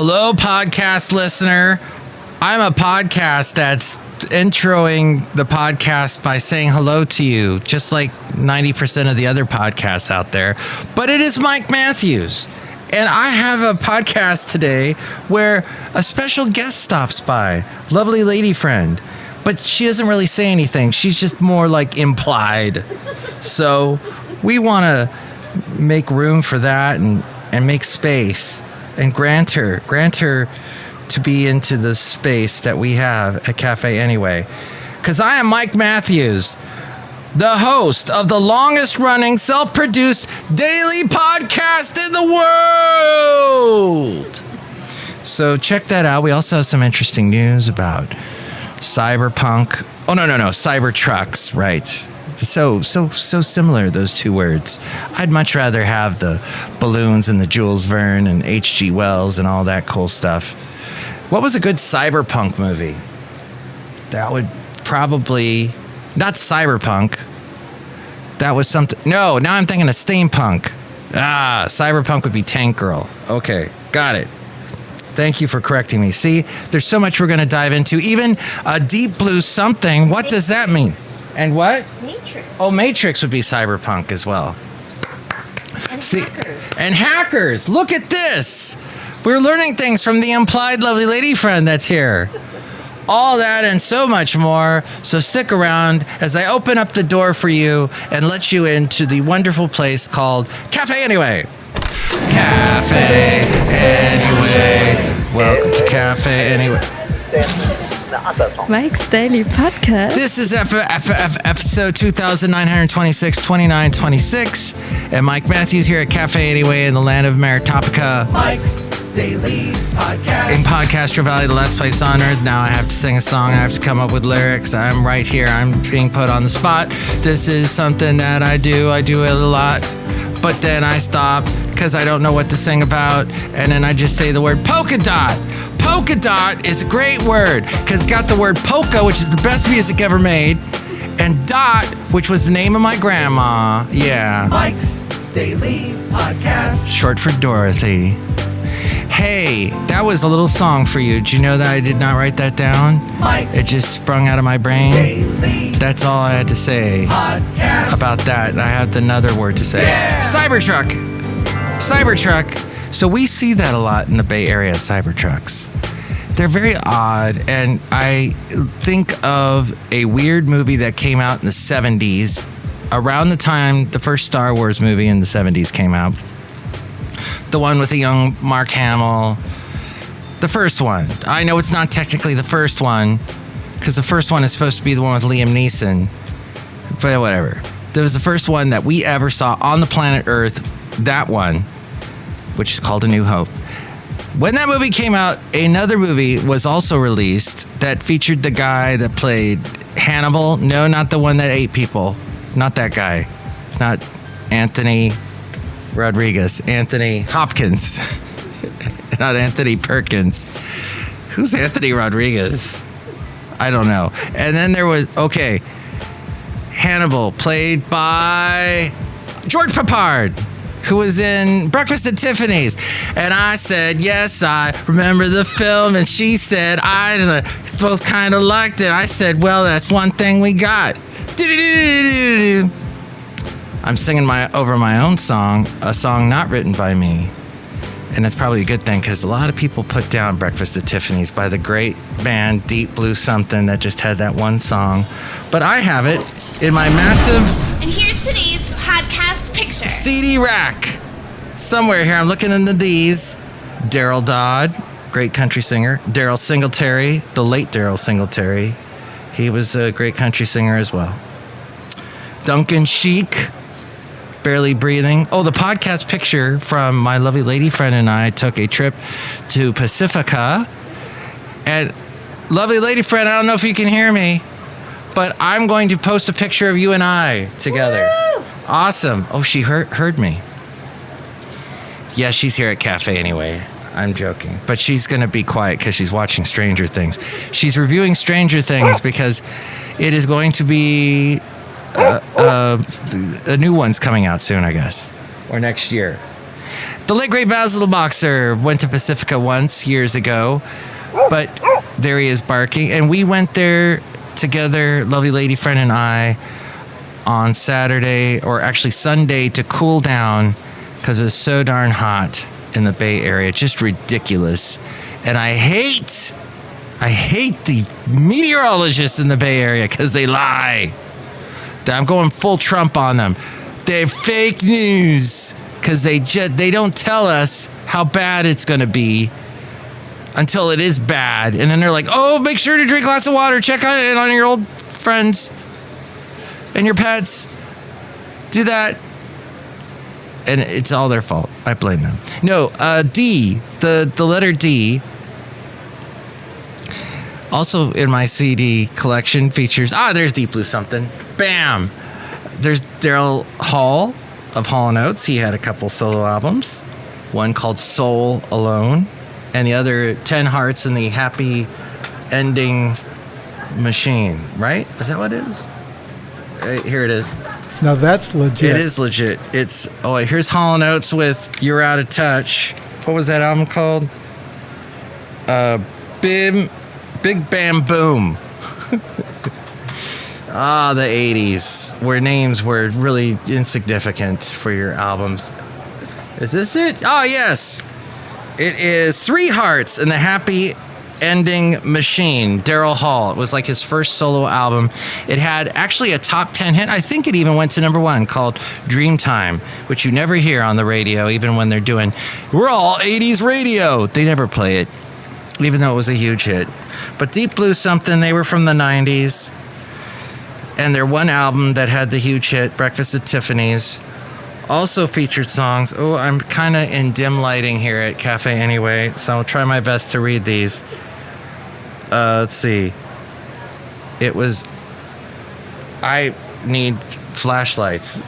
Hello, podcast listener. I'm a podcast that's introing the podcast by saying hello to you, just like 90% of the other podcasts out there. But it is Mike Matthews. And I have a podcast today where a special guest stops by, lovely lady friend. But she doesn't really say anything. She's just more like implied. So we want to make room for that and make space and grant her to be into the space that we have at Café Anyway. Because I am Mike Matthews, the host of the longest running self-produced daily podcast in the world. So check that out. We also have some interesting news about cyberpunk. Oh, no, Cybertrucks, right. So similar, those two words. I'd much rather have the balloons and the Jules Verne and H.G. Wells and all that cool stuff. What was a good cyberpunk movie? That would probably... Not cyberpunk. That was something... No, now I'm thinking of steampunk. Cyberpunk would be Tank Girl. Okay, got it. Thank you for correcting me. See, there's so much we're going to dive into. Even a deep blue something. What does that mean? And what? Matrix. Oh, Matrix would be cyberpunk as well. And See, hackers. And hackers. Look at this. We're learning things from the implied lovely lady friend that's here. All that and so much more. So stick around as I open up the door for you and let you into the wonderful place called Café Anyway. Café Anyway. Welcome to Café Anyway. Mike's Daily Podcast. This is episode 2926, and Mike Matthews here at Café Anyway in the land of Maritopica. Mike's Daily Podcast. In Podcastro Valley, the last place on earth. Now I have to sing a song. I have to come up with lyrics. I'm right here. I'm being put on the spot. This is something that I do. I do it a lot. But then I stop because I don't know what to sing about. And then I just say the word polka dot. Polka dot is a great word because it's got the word polka, which is the best music ever made, and dot, which was the name of my grandma. Yeah. Mike's Daily Podcast. Short for Dorothy. Hey, that was a little song for you. Did you know that I did not write that down? Mike's it just sprung out of my brain. Daily That's all I had to say podcast. About that. I have another word to say. Yeah. Cybertruck. So we see that a lot in the Bay Area, Cybertrucks. They're very odd, and I think of a weird movie that came out in the 70s, around the time the first Star Wars movie in the 70s came out. The one with the young Mark Hamill. The first one. I know it's not technically the first one, because the first one is supposed to be the one with Liam Neeson. But whatever. There was the first one that we ever saw on the planet Earth. That one, which is called A New Hope. When that movie came out, another movie was also released that featured the guy that played Hannibal. No, not the one that ate people. Not that guy. Not Anthony Rodriguez. Anthony Hopkins. Not Anthony Perkins. Who's Anthony Rodriguez? I don't know. And then there was, Hannibal, played by George Papard, who was in Breakfast at Tiffany's. And I said, yes, I remember the film. And she said, I both kind of liked it. I said, well, that's one thing we got. I'm singing over my own song, a song not written by me. And that's probably a good thing because a lot of people put down Breakfast at Tiffany's by the great band Deep Blue Something that just had that one song. But I have it in my massive... And here's today's podcast picture. CD rack. Somewhere here, I'm looking into these. Daryl Dodd, great country singer. Daryl Singletary, the late Daryl Singletary. He was a great country singer as well. Duncan Sheik, barely breathing. Oh, the podcast picture from my lovely lady friend and I took a trip to Pacifica. And lovely lady friend, I don't know if you can hear me, but I'm going to post a picture of you and I together. Woo! Awesome. Oh, she heard me. Yeah, she's here at Café Anyway. I'm joking. But she's going to be quiet because she's watching Stranger Things. She's reviewing Stranger Things because it is going to be... a new one's coming out soon, I guess, or next year. The late great Basil the Boxer went to Pacifica once years ago, but there he is barking. And we went there together, lovely lady friend and I, on Saturday, or actually Sunday, to cool down because it was so darn hot in the Bay Area. Just ridiculous. And I hate the meteorologists in the Bay Area because they lie. I'm going full Trump on them. They're fake news because they don't tell us how bad it's going to be until it is bad. And then they're like, oh, make sure to drink lots of water. Check on it on your old friends and your pets. Do that. And it's all their fault. I blame them. No, D, the letter D, also in my CD collection features, there's Deep Blue Something. Bam! There's Daryl Hall of Hall & Oates. He had a couple solo albums. One called Soul Alone, and the other 10 Hearts and the Happy Ending Machine, right? Is that what it is? Here it is. Now that's legit. It is legit. Here's Hall & Oates with You're Out of Touch. What was that album called? Big Bam Boom. The 80s, where names were really insignificant for your albums. Is this it? Oh, yes. It is 3 Hearts and the Happy Ending Machine, Daryl Hall. It was like his first solo album. It had actually a top 10 hit. I think it even went to number 1, called Dreamtime, which you never hear on the radio, even when they're doing, we're all 80s radio. They never play it, even though it was a huge hit. But Deep Blue Something, they were from the 90s. And their one album that had the huge hit, Breakfast at Tiffany's, also featured songs. Oh, I'm kind of in dim lighting here at Café Anyway, so I'll try my best to read these. Let's see. It was, I need flashlights.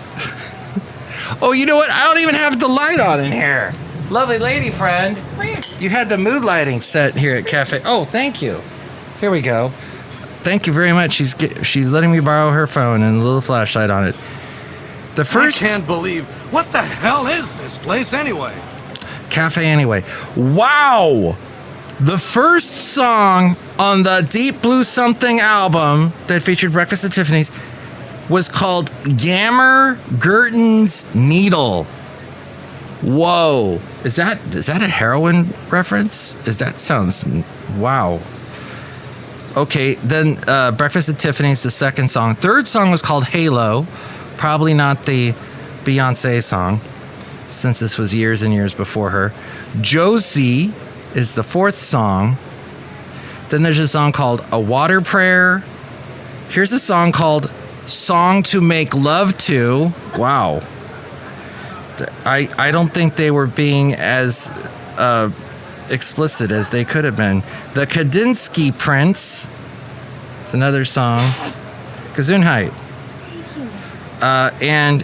Oh, you know what? I don't even have the light on in here. Lovely lady friend, you had the mood lighting set here at Cafe. Oh, thank you. Here we go. Thank you very much. She's letting me borrow her phone and a little flashlight on it. I can't believe. What the hell is this place anyway? Café Anyway. Wow! The first song on the Deep Blue Something album that featured Breakfast at Tiffany's was called Gammer Gurton's Needle. Whoa. Is that a heroin reference? Sounds wow. Okay, then Breakfast at Tiffany's, the second song. Third song was called Halo. Probably not the Beyonce song, since this was years and years before her. Josie is the fourth song. Then there's a song called A Water Prayer. Here's a song called Song to Make Love To. Wow. I don't think they were being as explicit as they could have been. The Kadinsky Prince is another song. Gesundheit. And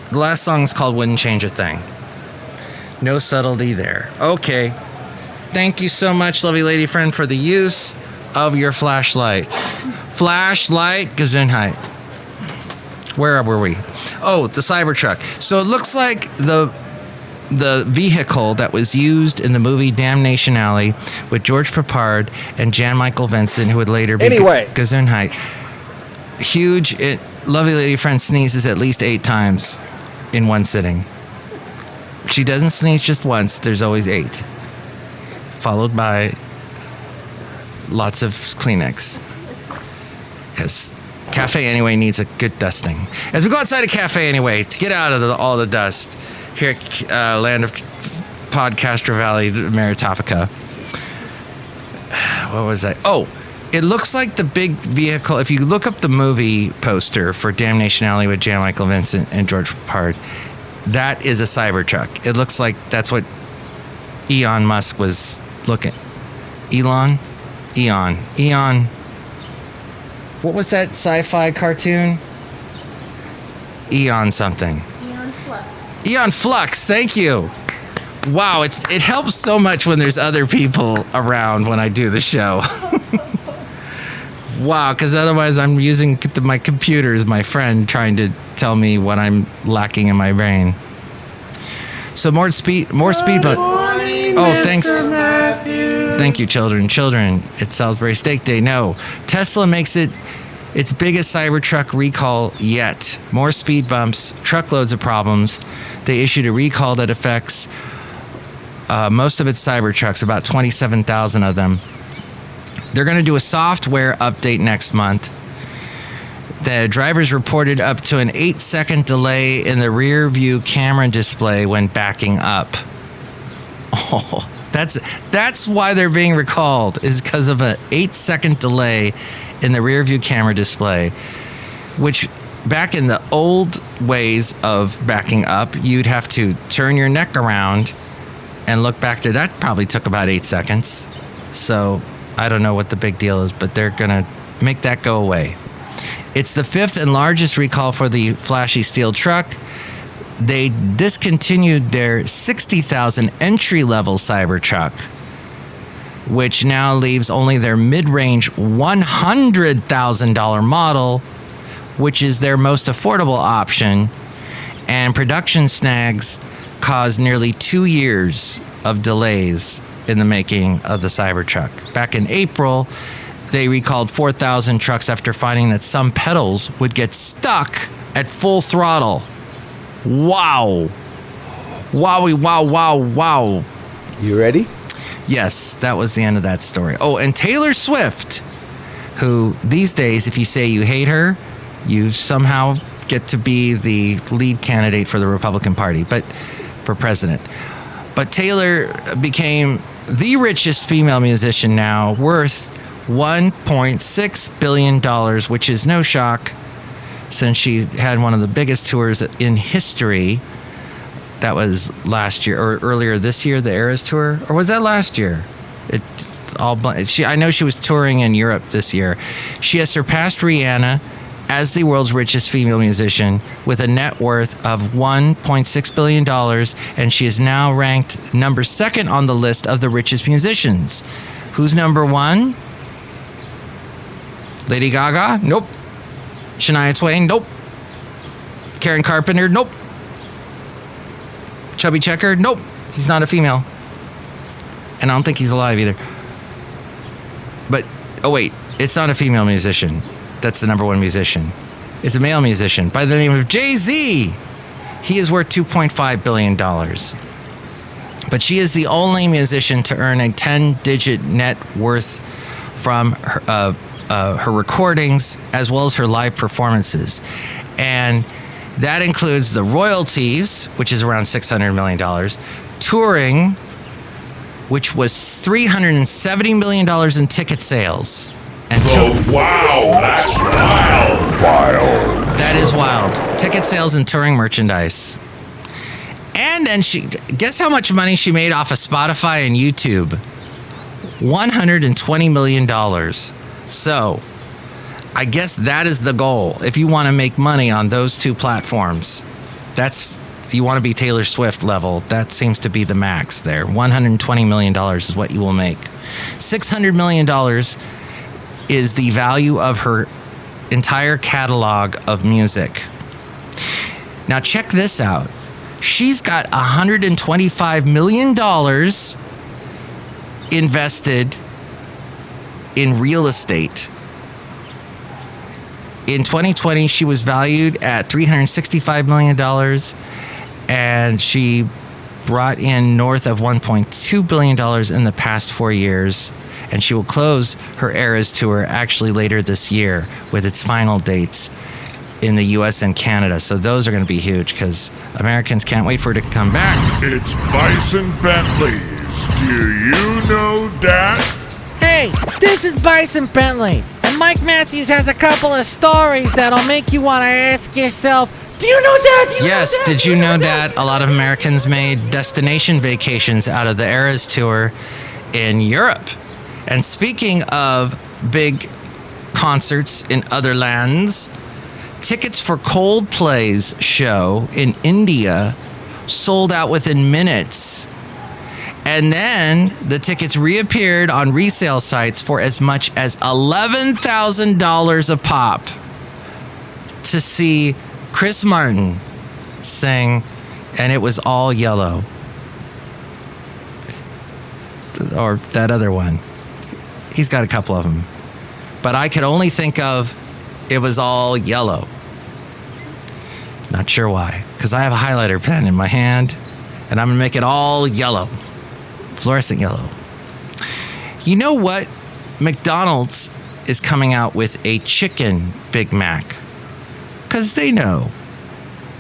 the last song is called Wouldn't Change a Thing. No subtlety there. Okay. Thank you so much, lovely lady friend, for the use of your flashlight. Flashlight, Gesundheit. Where were we? Oh, the Cybertruck. So it looks like the vehicle that was used in the movie Damnation Alley with George Peppard and Jan Michael Vincent, who would later be Gesundheit. Huge. Lovely lady friend sneezes at least 8 times in one sitting. She doesn't sneeze just once. There's always 8. Followed by lots of Kleenex. Because Café Anyway needs a good dusting. As we go outside of Café Anyway to get out of all the dust here at land of podCastro Valley, Maritopica. What was that? Oh, it looks like the big vehicle. If you look up the movie poster for Damnation Alley with Jan Michael Vincent and George Peppard, that is a Cybertruck. It looks like that's what Elon Musk was looking. Elon. What was that sci-fi cartoon? Eon something. Eon Flux. Thank you. Wow, it helps so much when there's other people around when I do the show. Wow, because otherwise I'm using my computer as my friend trying to tell me what I'm lacking in my brain. So more speed bumps. Oh, thanks. Thank you, children. Children, it's Salisbury Steak Day. No, Tesla makes it its biggest Cybertruck recall yet. More speed bumps, truckloads of problems. They issued a recall that affects most of its Cybertrucks, about 27,000 of them. They're going to do a software update next month. The drivers reported up to an 8-second delay in the rear view camera display when backing up. Oh, that's why they're being recalled, is because of an 8-second delay in the rear view camera display, which back in the old ways of backing up, you'd have to turn your neck around and look back there. That probably took about 8 seconds. So I don't know what the big deal is, but they're going to make that go away. It's the 5th and largest recall for the flashy steel truck. They discontinued their 60,000 entry-level Cybertruck, which now leaves only their mid-range $100,000 model, which is their most affordable option. And production snags caused nearly 2 years of delays in the making of the Cybertruck. Back in April, they recalled 4,000 trucks after finding that some pedals would get stuck at full throttle. Wow. Wowie, wow, wow, wow. You ready? Yes, that was the end of that story. Oh, and Taylor Swift, who these days, if you say you hate her, you somehow get to be the lead candidate for the Republican Party, but for president. But Taylor became the richest female musician now, worth $1.6 billion, which is no shock since she had one of the biggest tours in history. That was last year or earlier this year, the Eras Tour, or was that last year? I know she was touring in Europe this year. She has surpassed Rihanna as the world's richest female musician with a net worth of $1.6 billion, and she is now ranked number 2nd on the list of the richest musicians. Who's number 1? Lady Gaga? Nope. Shania Twain? Nope. Karen Carpenter? Nope. Chubby Checker? Nope. He's not a female. And I don't think he's alive either. But, oh wait, it's not a female musician. That's the number 1 musician. It's a male musician by the name of Jay-Z. He is worth $2.5 billion. But she is the only musician to earn a 10-digit net worth from her recordings as well as her live performances. And that includes the royalties, which is around $600 million, touring, which was $370 million in ticket sales. And wow, that's wild. That is wild. Ticket sales and touring merchandise. And then guess how much money she made off of Spotify and YouTube? $120 million. So, I guess that is the goal. If you want to make money on those two platforms, if you want to be Taylor Swift level, that seems to be the max there. $120 million is what you will make. $600 million is the value of her entire catalog of music. Now check this out. She's got $125 million invested in real estate. In 2020, she was valued at $365 million, and she brought in north of $1.2 billion in the past 4 years. And she will close her Eras Tour actually later this year with its final dates in the U.S. and Canada. So those are going to be huge because Americans can't wait for it to come back. It's Bison Bentleys. Do you know that? Hey, this is Bison Bentley. And Mike Matthews has a couple of stories that'll make you want to ask yourself, do you know that? Yes, did you know that a lot of Americans made destination vacations out of the Eras Tour in Europe? And speaking of big concerts in other lands, tickets for Coldplay's show in India sold out within minutes. And then the tickets reappeared on resale sites for as much as $11,000 a pop to see Chris Martin sing and it was all yellow. Or that other one. He's got a couple of them. But I could only think of it was all yellow. Not sure why. Because I have a highlighter pen in my hand, and I'm going to make it all yellow. Fluorescent yellow. You know what? McDonald's is coming out with a chicken Big Mac. Because they know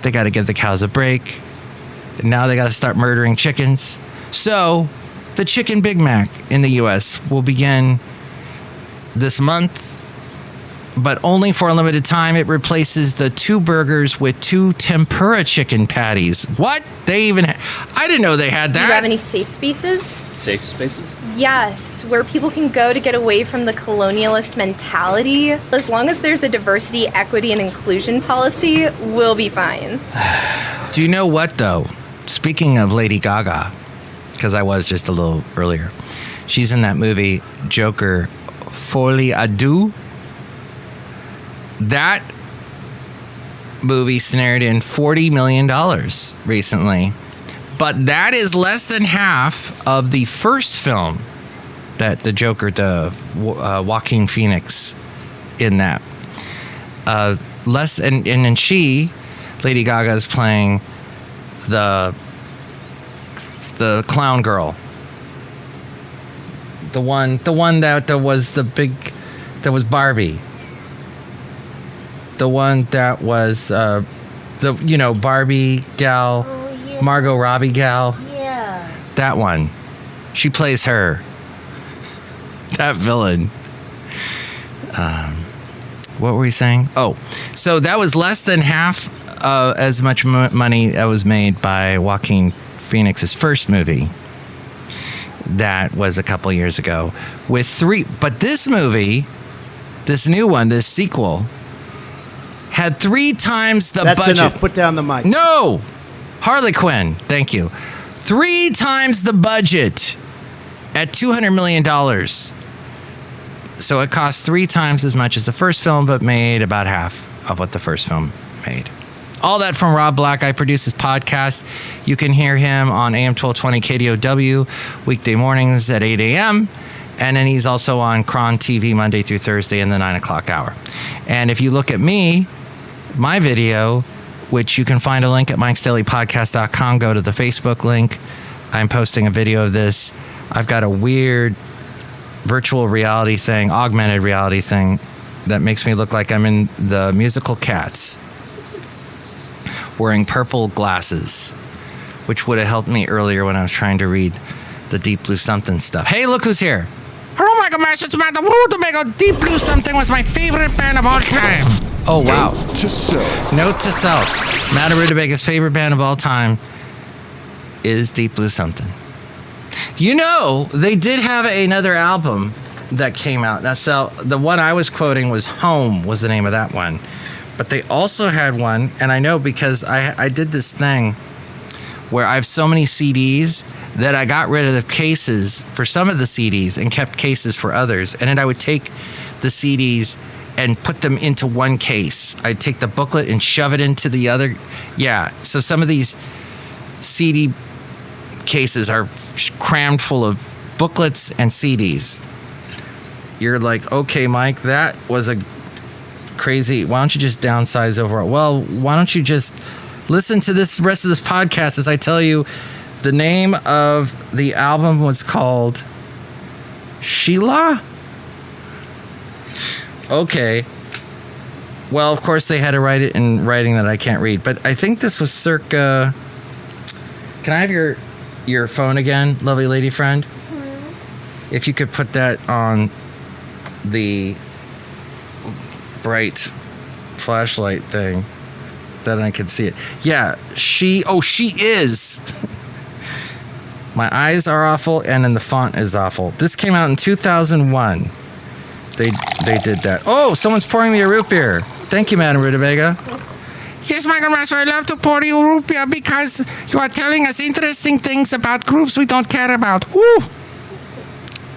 they got to give the cows a break. And now they got to start murdering chickens. So the chicken Big Mac in the U.S. will begin this month, but only for a limited time. It replaces the 2 burgers with 2 tempura chicken patties. What? They even I didn't know they had that. Do you have any safe spaces? Safe spaces? Yes, where people can go to get away from the colonialist mentality. As long as there's a diversity, equity, and inclusion policy, we'll be fine. Do you know what, though? Speaking of Lady Gaga, because I was just a little earlier, she's in that movie, Joker, Folie à Deux. That movie snared in $40 million recently. But that is less than half of the first film that the Joker, the Joaquin Phoenix, in that. And she, Lady Gaga, is playing the clown girl. The one that was the big, that was Barbie. The one that was Barbie gal, Margot Robbie gal. Yeah. That one. She plays her. That villain. What were we saying? Oh, so that was less than half as much money that was made by Joaquin Phoenix's first movie. That was a couple years ago. But this movie, this new one, this sequel, had 3 times the budget. That's enough. Put down the mic. No! Harley Quinn. Thank you. 3 times the budget at $200 million. So it cost 3 times as much as the first film, but made about half of what the first film made. All that from Rob Black. I produce his podcast. You can hear him on AM 1220 KDOW weekday mornings at 8 a.m. And then he's also on Cron TV Monday through Thursday in the 9 o'clock hour. And if you look at me, my video, which you can find a link at mikesdailypodcast.com, go to the Facebook link. I'm posting a video of this. I've got a weird virtual reality thing, augmented reality thing that makes me look like I'm in the musical Cats, wearing purple glasses, which would have helped me earlier when I was trying to read the Deep Blue Something stuff. Hey, look who's here. Hello, Michael Master. It's Madame Rootabega. Deep Blue Something was my favorite band of all time. Oh, wow. Note to self. Note to self. Madame Rootabega's favorite band of all time is Deep Blue Something. You know, they did have another album that came out. Now, so the one I was quoting was Home was the name of that one. But they also had one, and I know because I did this thing where I have so many CDs that I got rid of the cases for some of the CDs and kept cases for others. And then I would take the CDs and put them into one case. I'd take the booklet and shove it into the other. Yeah, so some of these CD cases are crammed full of booklets and CDs. You're like, okay, Mike, that was a crazy. Why don't you just downsize overall? Well, why don't you just listen to this rest of this podcast as I tell you the name of the album was called Sheila? Okay. Well, of course they had to write it in writing that I can't read, but I think this was circa. Can I have your phone again, lovely lady friend? Mm-hmm. If you could put that on the bright flashlight thing, then I could see it. Yeah, she is. My eyes are awful, and then the font is awful. This came out in 2001. They did that. Oh, someone's pouring me a root beer. Thank you, Madame Rootabega. Yes, Michael Master, I love to pour you root beer because you are telling us interesting things about groups we don't care about. Woo!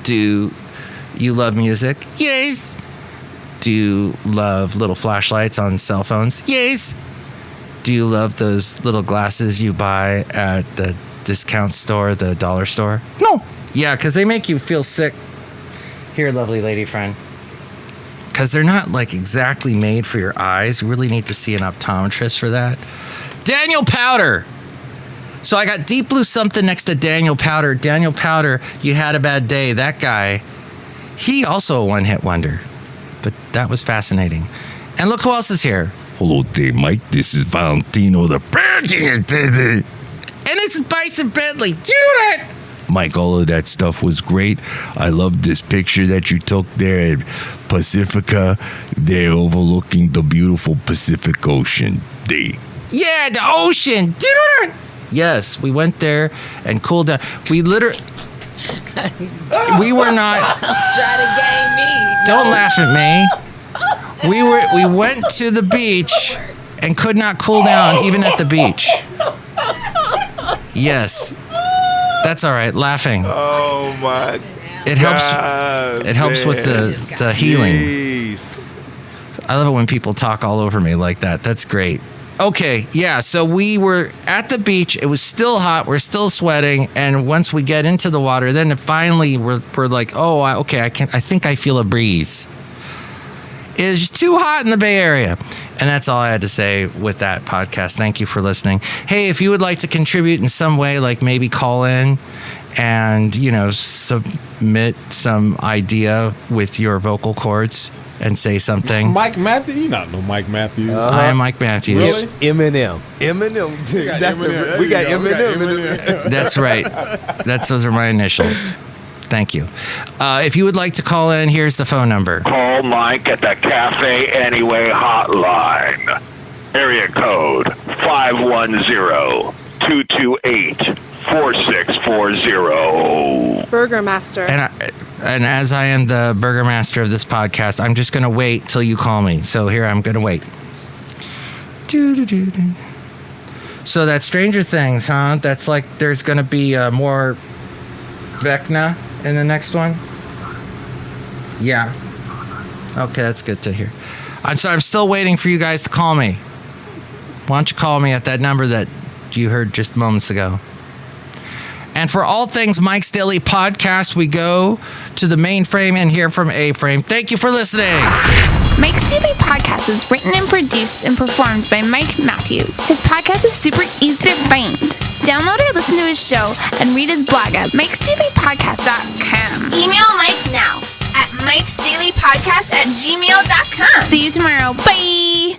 Do you love music? Yes. Do you love little flashlights on cell phones? Yes. Do you love those little glasses you buy at the discount store, the dollar store? No. Yeah, because they make you feel sick. Here, lovely lady friend. Because they're not like exactly made for your eyes. You really need to see an optometrist for that. Daniel Powder. So I got Deep Blue something next to Daniel Powder. Daniel Powder, You Had a Bad Day. That guy, he also a one-hit wonder. But that was fascinating. And look who else is here. Hello there, Mike. This is Valentino the President. And it's Bison Bentley. Do you know that? Mike, all of that stuff was great. I loved this picture that you took there at Pacifica. They're overlooking the beautiful Pacific Ocean. Yeah, the ocean. Do you know that? Yes, we went there and cooled down. We literally... we were not... Try to game me. Don't laugh at me. We went to the beach and could not cool down even at the beach. Yes. That's all right. Laughing. Oh my! It helps with the healing. Jeez. I love it when people talk all over me like that. That's great. Okay, yeah, so we were at the beach. It was still hot. We're still sweating. And once we get into the water, then finally we're like, oh, okay, I think I feel a breeze. It's too hot in the Bay Area. And that's all I had to say with that podcast. Thank you for listening. Hey, if you would like to contribute in some way, like maybe call in and, submit some idea with your vocal cords and say something. Mike Matthews? You not know Mike Matthews. I am Mike Matthews. Really? Eminem. We got Eminem. That's right. Those are my initials. Thank you. If you would like to call in, here's the phone number. Call Mike at the Café Anyway hotline. Area code 510-228-4640. Burger Master. And as I am the burger master of this podcast, I'm just going to wait till you call me. So here, I'm going to wait. So that's Stranger Things, huh? That's like there's going to be more Vecna in the next one? Yeah. Okay, that's good to hear. I'm still waiting for you guys to call me. Why don't you call me at that number that you heard just moments ago? And for all things Mike's Daily Podcast, we go to the mainframe and hear from A-Frame. Thank you for listening. Mike's Daily Podcast is written and produced and performed by Mike Matthews. His podcast is super easy to find. Download or listen to his show and read his blog at mikesdailypodcast.com. Email Mike now at mikesdailypodcast@gmail.com. See you tomorrow. Bye.